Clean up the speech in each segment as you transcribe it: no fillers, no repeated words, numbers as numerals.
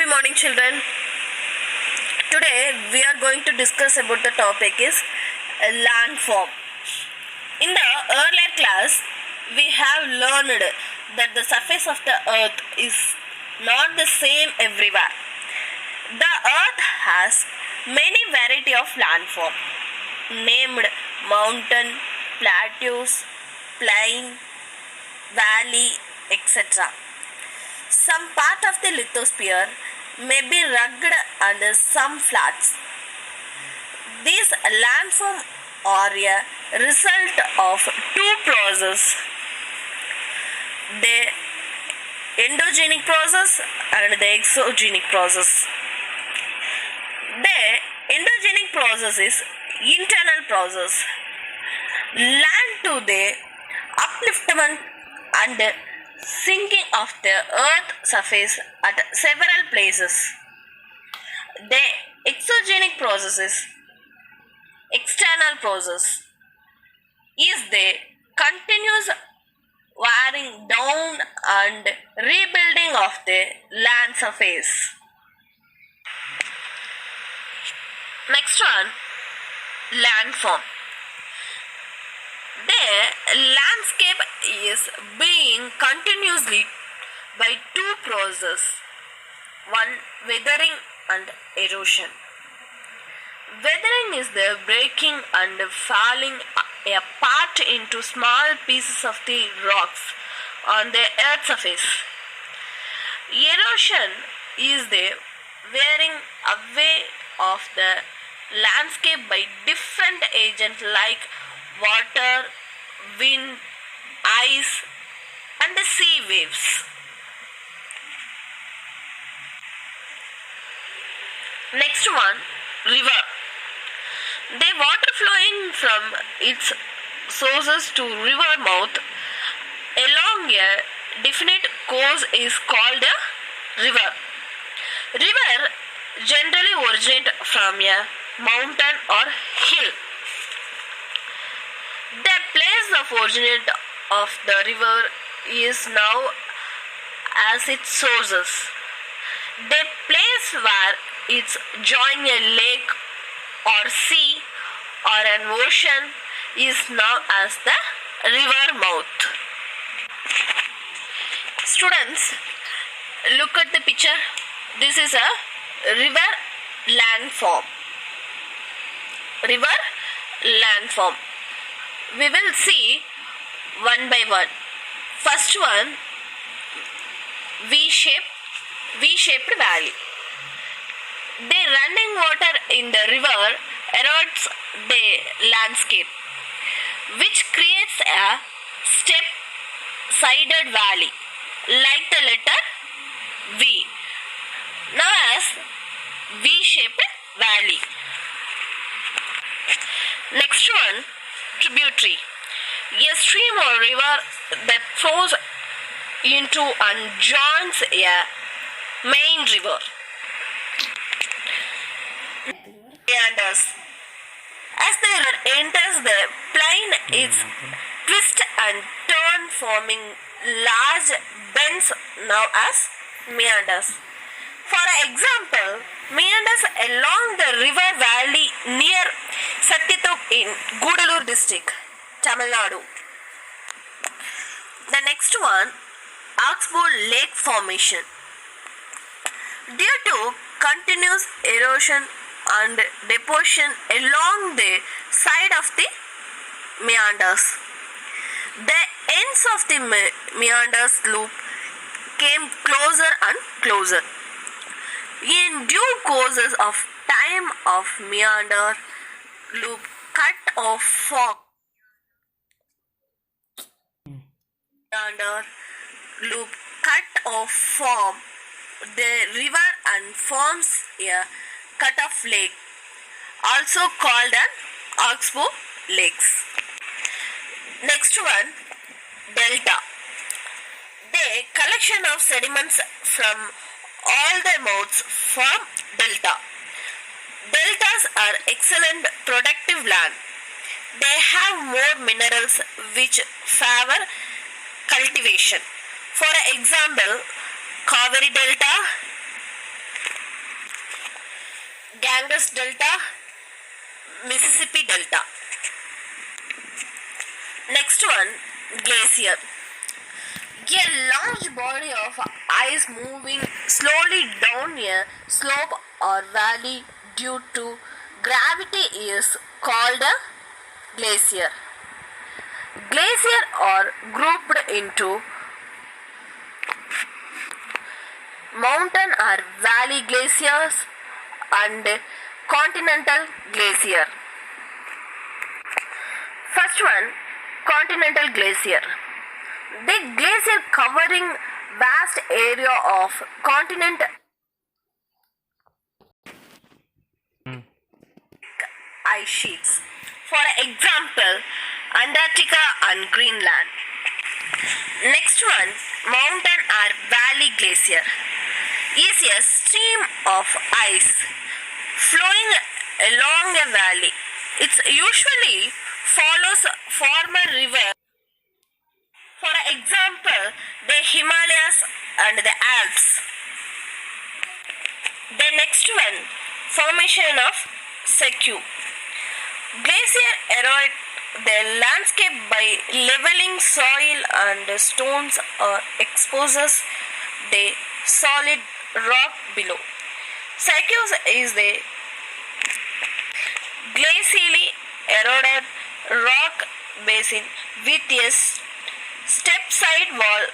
Happy morning, children. Today we are going to discuss about the topic is landform. In the earlier class, we have learned that the surface of the earth is not the same everywhere. The earth has many variety of landform named mountain, plateaus, plain, valley, etc. Some part of the lithosphere may be rugged and some flats. These landforms are a result of two processes: the endogenic process and the exogenic process. The endogenic process is internal process. Land to the upliftment and sinking of the earth surface at several places. The exogenic process is external process is the continuous wearing down and rebuilding of the land surface. Next one, landform. The landscape is being continuously by two processes, one weathering and erosion. Weathering is the breaking and falling apart into small pieces of the rocks on the earth surface. Erosion is the wearing away of the landscape by different agents like water, wind, ice, and the sea waves. Next one, river. The water flowing from its sources to river mouth along a definite course is called a river. River generally originate from a mountain or hill. The place of origin of the river is now as its sources. The place where it's join a lake or sea or an ocean is known as the river mouth. Students, look at the picture. This is a river landform. River landform. We will see one by one. First one, V-shaped valley. The running water in the river erodes the landscape, which creates a step-sided valley, like the letter V, known as V-shaped valley. Next one, tributary. A stream or river that flows into and joins a main river. Meanders. As the river enters the plain, it twists and turns, forming large bends known as meanders. For example, meanders along the river valley near Satyatop in Gudalur district, Tamil Nadu. The next one, Oxbow Lake Formation. Due to continuous erosion and deposition along the side of the meanders, the ends of the meanders loop came closer and closer. In due courses of time of meander loop cut off form. Meander loop cut off form the river and forms a cut-off lake, also called an oxbow lakes. Next one, delta. The collection of sediments from all the mouths form delta. Deltas are excellent productive land. They have more minerals which favor cultivation. For example, Kaveri Delta, Ganges Delta, Mississippi Delta. Next one, glacier. A large body of ice moving slowly down a slope or valley due to gravity is called a glacier. Glaciers are grouped into mountain or valley glaciers and continental glacier. First one, continental glacier. The glacier covering vast area of continent ice sheets. For example, Antarctica and Greenland. Next one, mountain or valley glacier is a stream of ice flowing along a valley. It usually follows former river. For example, the Himalayas and the Alps. The next one, formation of Sequoia. Glacier erode the landscape by leveling soil and stones or exposes the solid rock below. Sequoia is the glacially eroded rock basin with a step side wall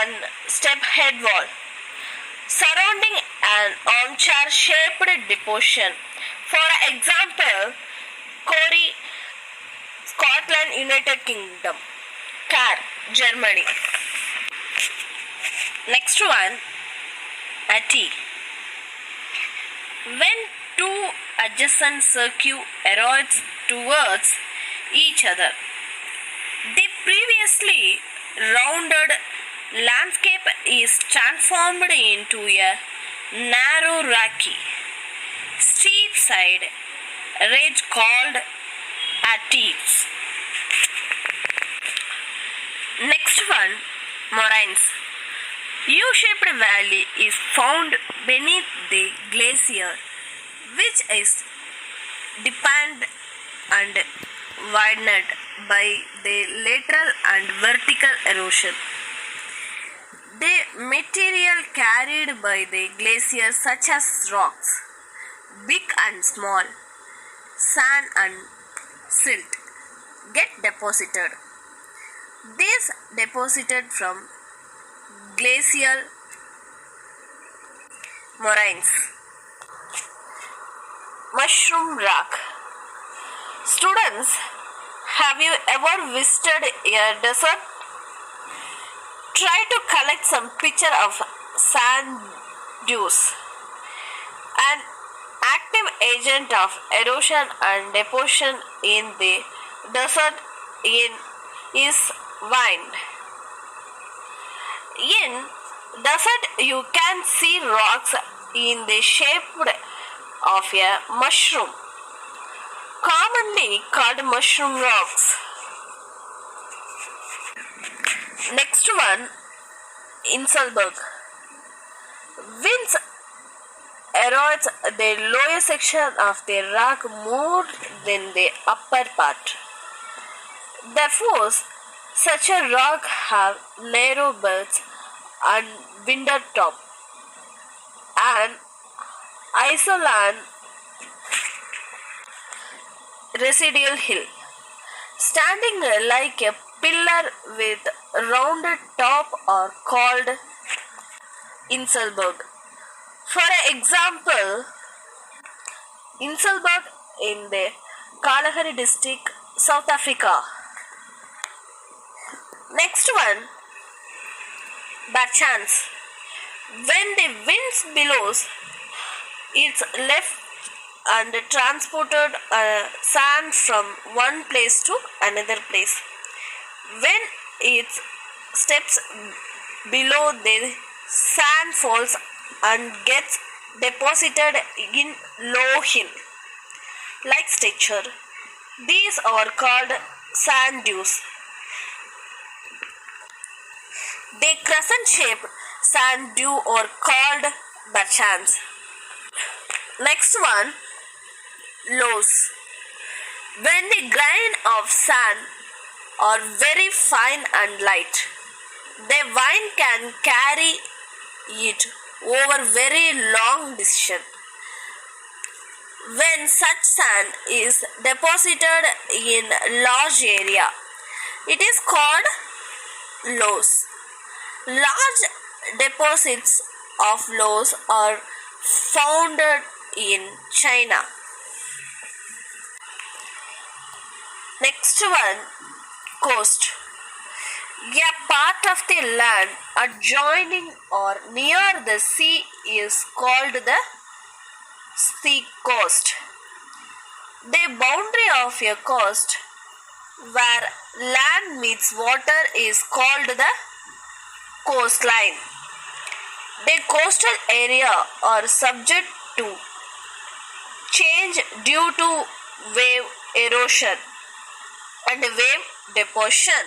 and step head wall surrounding an armchair shaped deposition. For example, Corey, Scotland, United Kingdom. Car, Germany. Next one, a T. When two adjacent circuits erodes towards each other, the previously rounded landscape is transformed into a narrow rocky, steep side ridge called Atees. Next one, moraines. U-shaped valley is found beneath the glacier, which is deepened and widened by the lateral and vertical erosion. The material carried by the glacier, such as rocks, big and small, sand and silt, get deposited. These deposited from glacial moraines. Mushroom rock. Students, have you ever visited a desert? Try to collect some picture of sand dunes. An active agent of erosion and deposition in the desert is wind. In desert, you can see rocks in the shape of a mushroom, commonly called mushroom rocks. Next one, Inselberg. Winds erodes the lower section of the rock more than the upper part. Therefore, such a rock have narrow beds and winded top. An isolan residual hill, standing like a pillar with rounded top, are called Inselberg. For example, Inselberg in the Kalahari district, South Africa. Next one, Bergschans. When the winds blows, it's left and transported sand from one place to another place. When it steps below, the sand falls and gets deposited in low hill like structure. These are called sand dunes. The crescent-shaped sand dune are called Bergschans. Next one, lows. When the grain of sand are very fine and light, the wind can carry it over very long distance. When such sand is deposited in large area, it is called loess. Large deposits of loess are found in China. Next one, coast. A part of the land adjoining or near the sea is called the sea coast. The boundary of a coast where land meets water is called the coastline. The coastal area are subject to change due to wave erosion and wave deposition.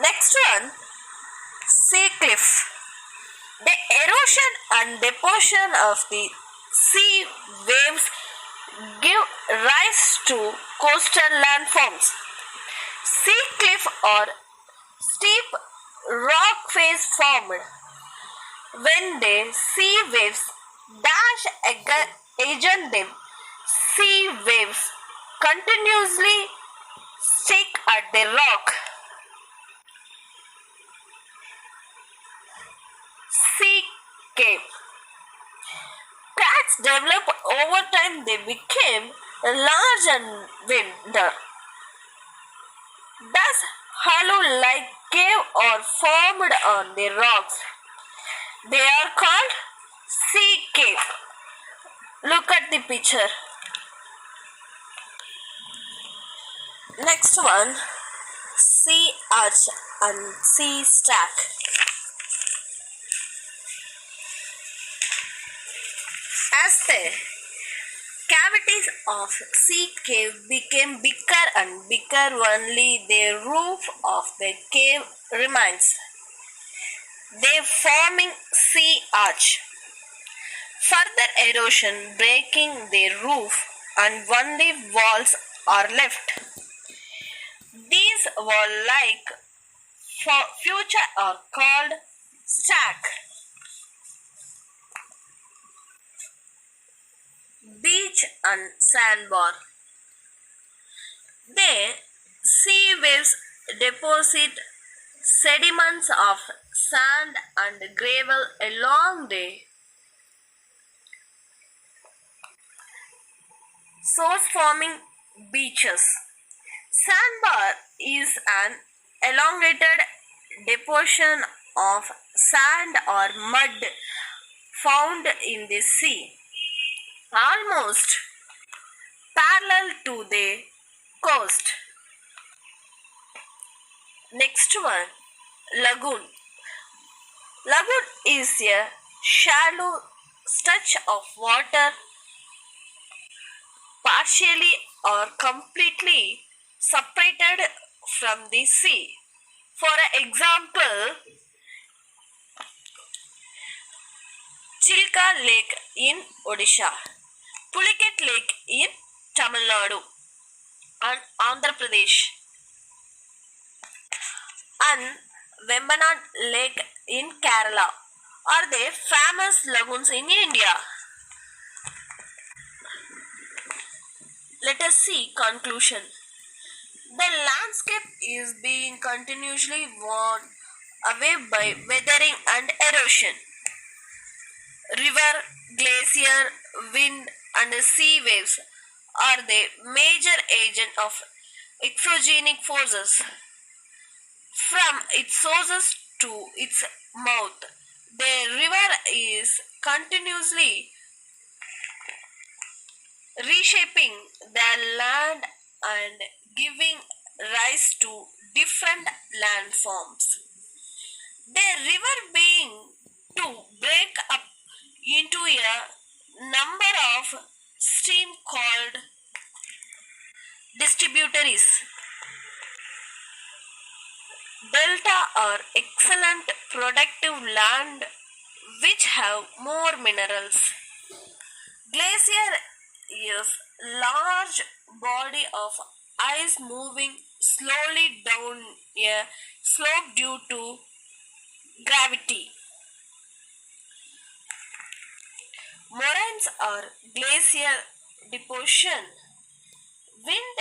Next one, sea cliff. The erosion and deposition of the sea waves give rise to coastal landforms. Sea cliff or steep rock face formed when the sea waves dash against them. Sea waves continuously stick at the rock. Sea cave. Cracks developed over time, they became large and wider. Thus, hollow like cave are formed on the rocks. They are called sea cave. Look at the picture. Next one, sea arch and sea stack. As the cavities of sea cave became bigger and bigger, only the roof of the cave remains, they forming sea arch. Further erosion breaking the roof and only walls are left. These wall-like features are called stack. Beach and sandbar. The sea waves deposit sediments of sand and gravel along the source forming beaches. Sandbar is an elongated deposition of sand or mud found in the sea, almost parallel to the coast. Next one, lagoon. Lagoon is a shallow stretch of water partially or completely separated from the sea. For example, Chilka Lake in Odisha, Pulicat Lake in Tamil Nadu and Andhra Pradesh, and Vembanad Lake in Kerala are the famous lagoons in India. Let us see conclusion. The landscape is being continuously worn away by weathering and erosion. River, glacier, wind and sea waves are the major agent of exogenic forces. From its sources to its mouth, the river is continuously reshaping the land and giving rise to different landforms. The river being to break up into a number of stream called distributaries. Delta are excellent productive land which have more minerals. Glacier is large body of ice moving slowly down a slope due to gravity. Moraines are glacial deposition. Wind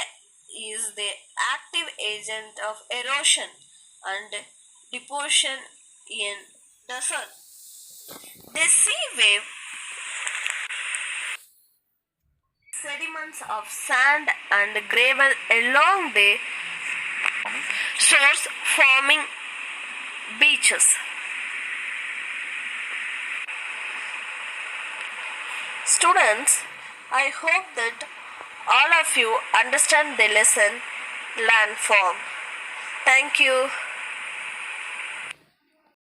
is the active agent of erosion and deposition in desert. The sea wave sediments of sand and gravel along the shores forming beaches. Students, I hope that all of you understand the lesson landform. Thank you.